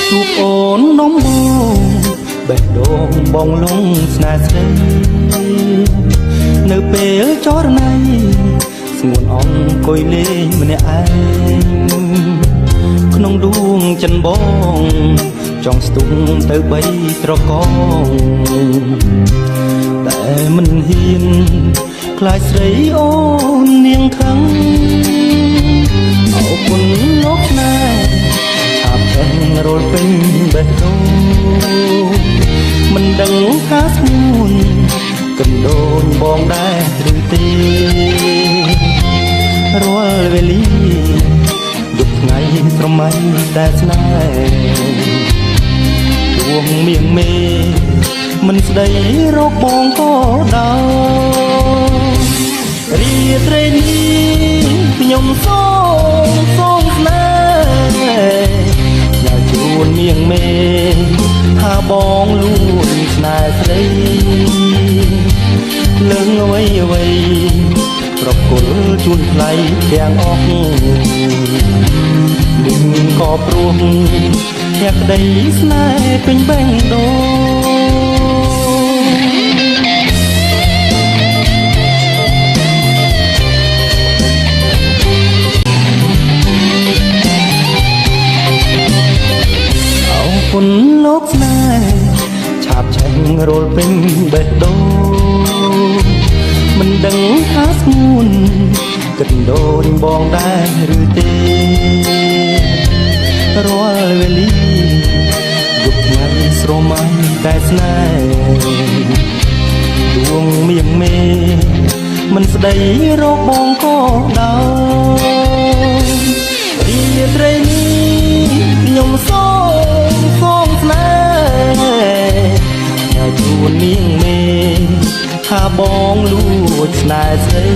ជួបអូននំបងបេះដូងបងលងស្នេហ៍ស្រីនៅពេលចរណៃស្ងួនអង្គុយលេងម្នាក់ឯងក្នុងដួងចិនបងចង់ស្ទុំទៅបីត្រកងតែមិនហ៊ានខ្លាចស្រីអូននាងខឹងអរគុណលោកណែឆាប់ឆេះរលពេញបេះដូងមិនដឹងថាស្ងួនកណ្ដូនបងដែរឬទេរាល់វេលាយប់ថ្ងៃស្រមៃតែស្នេហ៍ដួងមៀងមេមិនស្ដីរកបងក៏ដោយរាត្រីនេះខ្ញុំសូមស្នេហ៍ញ៉ាំជួនមៀងមេថាបងលួងស្នេហ៍ស្រីលើងអ្វីប្រគល់ជូនថ្លៃទាំងអស់នឹងក៏ព្រោះភក្តីស្នេហ៍ពេញបេះដូងអរគុណលោកស្នេហ៍ឆាប់ឆេះរលពេញបេះដូងមិនដឹងថាស្ងួនកណ្ដូនបងដែរឬទេរាល់វេលាយប់ថ្ងៃស្រមៃតែស្នេហ៍ដួងមៀងមេមិនស្ដីរកបងក៏ដោយរាត្រីនេះខ្ញុំសូមស្នេហ៍ឲ្យជួនមៀងមេថាបងលួចស្នេហ៍ស្រី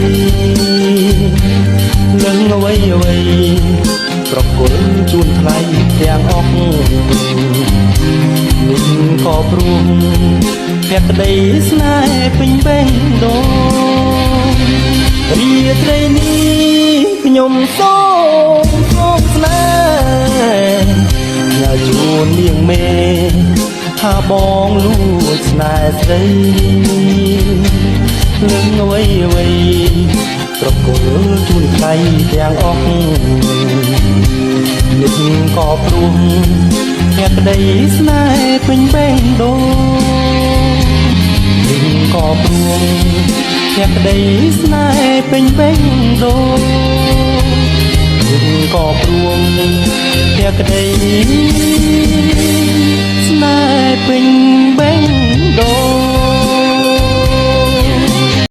នឹងអ្វីប្រគល់ជូនថ្លៃទាំងអស់នេះក៏ព្រោះភក្តីស្នេហ៍ពេញបេះដូងរាត្រីនេះខ្ញុំសូមស្នេហ៍ញ៉ាំជួននាងមេថាបងលួចស្នេហ៍ស្រីនឹងអ្វីប្រគល់ជូនថ្លៃទាំងអស់នេះក៏ព្រោះភក្តីស្នេហ៍ពេញបេះដូងនេះក៏ព្រោះភក្តីស្នេហ៍ពេញបេះដូងនេះក៏ព្រោះភក្តី